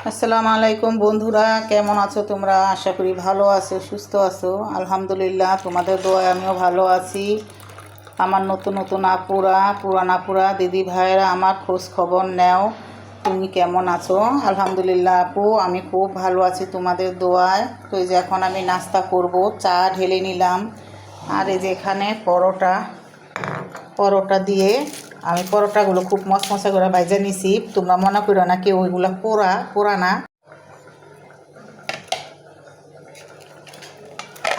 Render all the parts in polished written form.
আসসালামু আলাইকুম বন্ধুরা, কেমন আছো তোমরা? আশা করি ভালো আছো, সুস্থ আছো। আলহামদুলিল্লাহ, তোমাদের দোয়ায় আমিও ভালো আছি। আমার নতুন নতুন আপুরা, পুরান আপুরা, দিদি ভাইয়েরা আমার খোঁজ খবর নেও, তুমি কেমন আছো? আলহামদুলিল্লাহ আপু, আমি খুব ভালো আছি তোমাদের দোয়ায়। তো এই যে এখন আমি নাস্তা করব, চা ঢেলে নিলাম। আর এই যে এখানে পরোটা দিয়ে আমি পরোটাগুলো খুব মশমশা করে ভাজা নিছি। তোমরা মনে করো না কেউ ওইগুলো পোড়া না।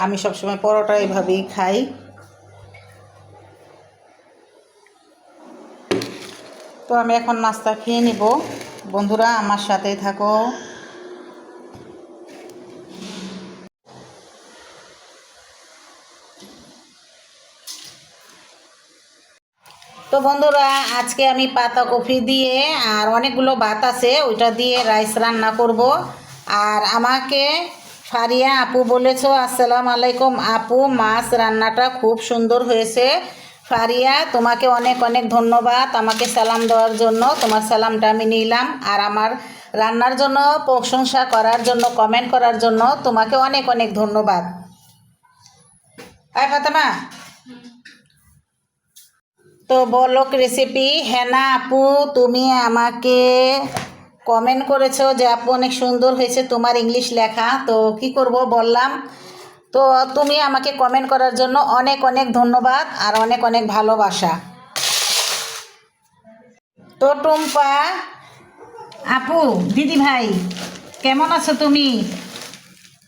আমি সবসময় পরোটা এভাবেই খাই। তো আমি এখন নাস্তা খেয়ে নিব। বন্ধুরা আমার সাথেই থাকো। তো বন্ধুরা, আজকে আমি পাতাকপি দিয়ে আর অনেকগুলো ভাত আছে, ওইটা দিয়ে রাইস রান্না করব। আর আমাকে ফারিয়া আপু বলেছো, আসসালামু আলাইকুম আপু, মাছ রান্নাটা খুব সুন্দর হয়েছে। ফারিয়া, তোমাকে অনেক অনেক ধন্যবাদ আমাকে সালাম দেওয়ার জন্য। তোমার সালামটা আমি নিলাম। আর আমার রান্নার জন্য প্রশংসা করার জন্য, কমেন্ট করার জন্য তোমাকে অনেক অনেক ধন্যবাদ। ফাতেমা, তো বলক রেসিপি। হেনা আপু, তুমি আমাকে কমেন্ট করেছো যে আপু অনেক সুন্দর হয়েছে তোমার ইংলিশ লেখা। তো কি করব, বললাম। তো তুমি আমাকে কমেন্ট করার জন্য অনেক অনেক ধন্যবাদ আর অনেক অনেক ভালোবাসা। তো টুম্পা আপু, দিদি ভাই, কেমন আছো তুমি?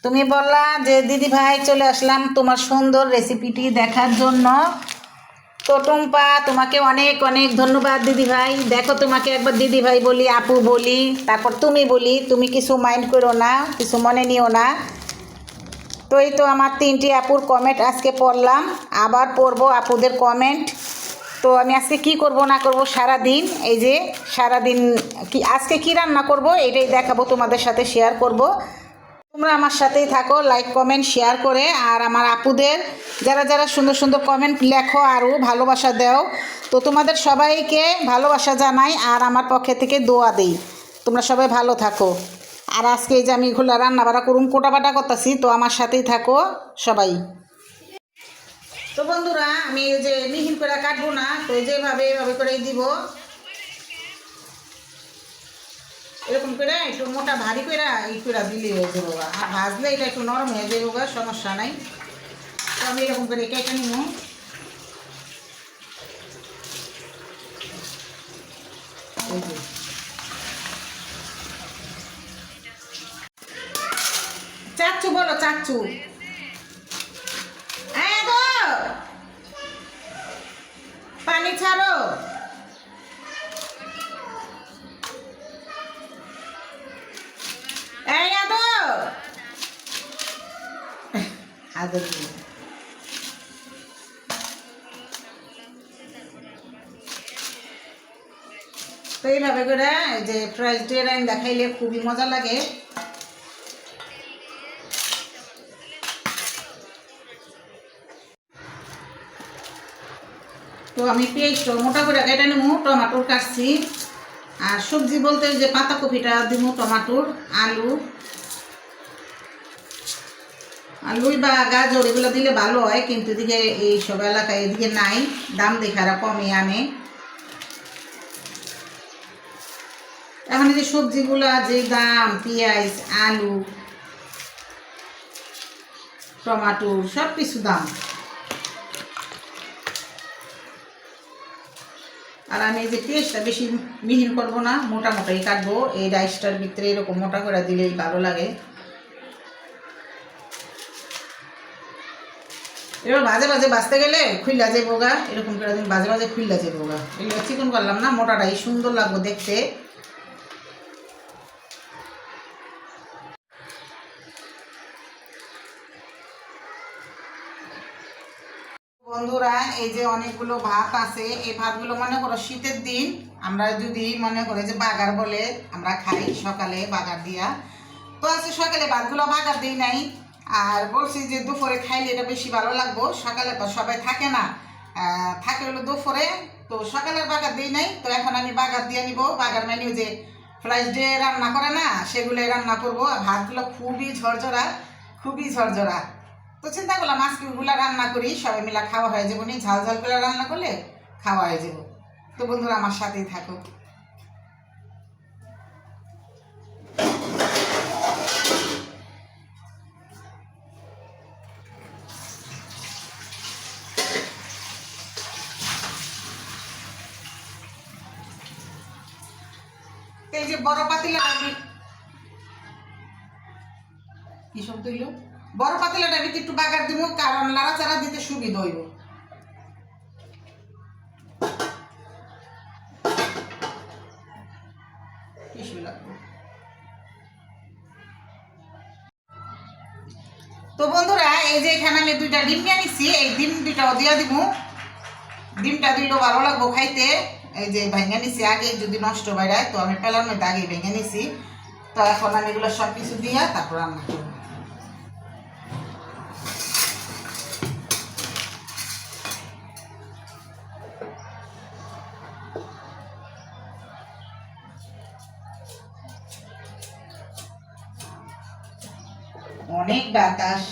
তুমি বললা যে দিদি ভাই চলে আসলাম তোমার সুন্দর রেসিপিটি দেখার জন্য। তো টুম্পা, তোমাকে অনেক অনেক ধন্যবাদ দিদি ভাই। দেখো, তোমাকে একবার দিদি ভাই বলি, আপু বলি, তারপর তুমি বলি, তুমি কিছু মাইন্ড করো না, কিছু মনে নিও না। তো এই তো আমার 3টি আপুর কমেন্ট আজকে পড়লাম, আবার পড়বো আপুদের কমেন্ট। তো আমি আজকে কি করব না করব সারাদিন, এই যে সারাদিন কি আজকে কি রান্না করব এটাই দেখাবো, তোমাদের সাথে শেয়ার করব। তোমরা আমার সাথেই থাকো, লাইক কমেন্ট শেয়ার করে। আর আমার আপুদের যারা যারা সুন্দর সুন্দর কমেন্ট লেখো, আরও ভালোবাসা দাও, তো তোমাদের সবাইকে ভালোবাসা জানাই আর আমার পক্ষে থেকে দোয়া দিই। তোমরা সবাই ভালো থাকো। আর আজকে এই যে আমি এগুলো রান্না বাড়া করুম, কোটাবাটা করতেছি, তো আমার সাথেই থাকো সবাই। তো বন্ধুরা, আমি এই যে মিহিন করে কাটবো না, তো যেভাবে এভাবে করেই দিব, এরকম করে একটু মোটা ভারী করে এই করে দিলে হয়ে যাবো। আর ভাজলে এটা একটু নরম হয়ে যাবো, সমস্যা নাই। তো আমি এরকম করে কেটে নিব। চাচ্চু বলো, চাচ্চু। পানি ছাড়ো। এই আদর তো এইভাবে করে এই যে ফ্রাইড রাইস দেখাইলে খুবই মজা লাগে। তো আমি পেঁয়াজটা মোটা করে কেটে নেবো, টমাটোর কাটছি। আর সবজি বলতে যে পাতাকপিটা দিব, টমাটোর, আলু বা গাজর এগুলো দিলে ভালো হয়, কিন্তু এদিকে এই সব এলাকায় এদিকে নাই, দাম দেখারা কমে আনে। এখন এই যে সবজিগুলো যে দাম, পেঁয়াজ, আলু, টমাটো সব কিছু দাম। আর আমি এই যে পেঁয়াজটা বেশি মিহিন করবো না, মোটা মোটাই কাটবো। এই রাইসটার ভিতরে এরকম মোটা করে দিলেই ভালো লাগে। এবার ভাজে ভাজে বাঁচতে গেলে খুললা যে বোগা, এরকম করে দিন ভাজে ভাজে খুললা যে বোগা। এগুলো চিকন করলাম না, মোটাটাই সুন্দর লাগবে দেখতে। বন্ধুরা, এই যে অনেকগুলো ভাত আছে, এই ভাতগুলো মনে করো শীতের দিন আমরা যদি মনে করে যে বাগার বলে আমরা খাই, সকালে বাগার দিয়া। তো আজকে সকালে ভাতগুলো বাগার দিই নাই। আর বলছি যে দুপুরে খাইলে এটা বেশি ভালো লাগবো, সকালে তো সবাই থাকে না, থাকে হলো দুপুরে। তো সকালের বাগার দিই নাই, তো এখন আমি বাগার দিয়ে নিব। বাগার মানে যে ফ্রাইড ডে রান্না করে না, সেগুলোই রান্না করবো। আর ভাতগুলো খুবই ঝরঝরা, খুবই ঝরঝরা। তো চিন্তা করলাম আজকেগুলো রান্না করি, সবাই মিলে খাওয়া হয়ে যাবো নি। ঝাল ঝালগুলো রান্না করলে খাওয়া হয়ে যাবো। তো বন্ধুরা আমার সাথেই থাকো। এই যে বড় পাতিলাটা কি শব্দ হইল, বড় পাতিলাটা ভিতরে একটু বাগার দিব, কারণ লাড়াচাড়া দিতে সুবিধা হইব। তো বন্ধুরা এই যে এখানে আমি 2টা ডিম নিয়ে নিচ্ছি, এই ডিম 2টাও দিয়ে দিব। ডিমটা দিলেও ভালো লাগবো খাইতে। এই যে ভেঙে নিছি আগে, যদি নষ্ট বাইরায় তো আমি পেলার মধ্যে আগে ভেঙে নিছি। তো এখন আমি এগুলো সব কিছু দিয়ে তারপর রান্না করবো। অনেক বাতাস।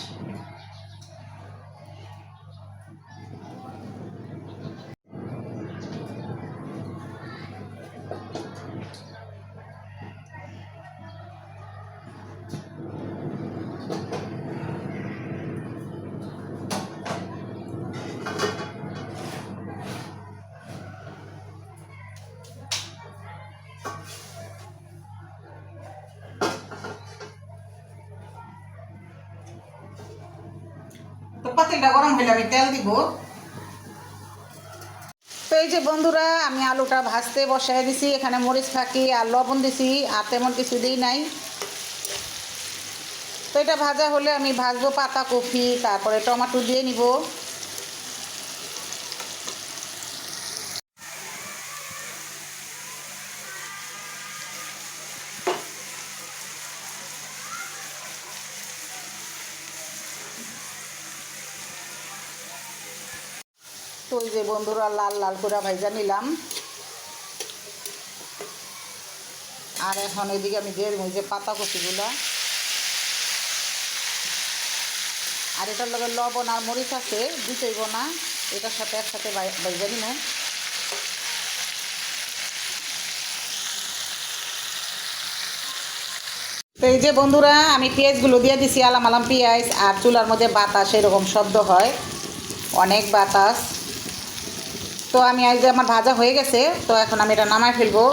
তো পাতিলটা গরম হইলে আমি তেল দিব। তো এই যে বন্ধুরা আমি আলুটা ভাজতে বসাই দিছি, এখানে মরিচ ফাঁকি আর লবণ দিছি, আর তেমন কিছু দিই নাই। তো এটা ভাজা হলে আমি ভাজবো পাতাকপি, তারপরে টমেটো দিয়ে নিব। তো এই যে বন্ধুরা লাল লাল করে ভাজা নিলাম। আর এখন এদিকে আমি দিয়ে দেবো যে পাতাকপিগুলা। আর এটার লগে লবণ আর মরিচ আছে, দিতেইব না, এটার সাথে একসাথে ভাজা নিব। তো এই যে বন্ধুরা আমি পেঁয়াজগুলো দিয়ে দিছি, আলাম আলাম পেঁয়াজ। আর চুলার মধ্যে বাতাস এরকম শব্দ হয়, অনেক বাতাস। তো আমি এই যে আমার ভাজা হয়ে গেছে, তো এখন আমি এটা নামাই ফেলবো।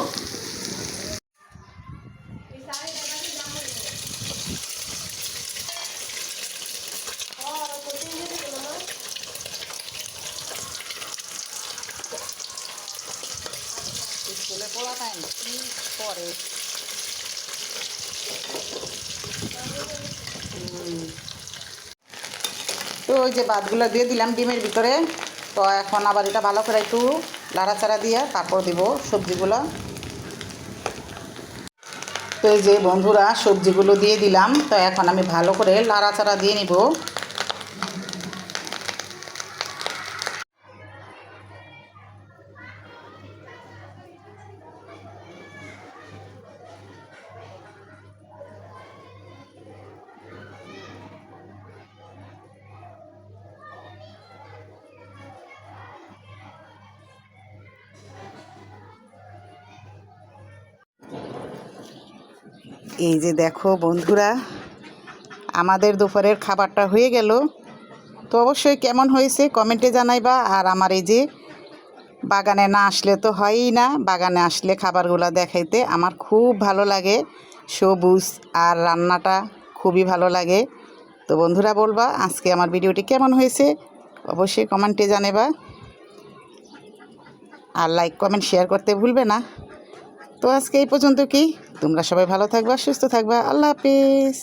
স্কুলে পড়া টাইম কি করে। তো ওই যে ভাতগুলো দিয়ে দিলাম ডিমের ভিতরে। তো এখন আবার এটা ভালো করে একটু লাড়াচাড়া দিয়ে তারপর দিব সবজিগুলো। তো এই যে বন্ধুরা সবজিগুলো দিয়ে দিলাম। তো এখন আমি ভালো করে লাড়াচাড়া দিয়ে নিব। এই যে দেখো বন্ধুরা আমাদের দুপুরের খাবারটা হয়ে গেল। তো অবশ্যই কেমন হয়েছে কমেন্টে জানাইবা। আর আমার এই যে বাগানে না আসলে তো হয়ই না, বাগানে আসলে খাবারগুলো দেখাইতে আমার খুব ভালো লাগে, সবুজ আর রান্নাটা খুবই ভালো লাগে। তো বন্ধুরা বলবা আজকে আমার ভিডিওটি কেমন হয়েছে অবশ্যই কমেন্টে জানাবা। আর লাইক কমেন্ট শেয়ার করতে ভুলবে না। তো আজকে এই পর্যন্ত কি, তোমরা সবাই ভালো থাকবা, সুস্থ থাকবা। আল্লাহ হাফেজ।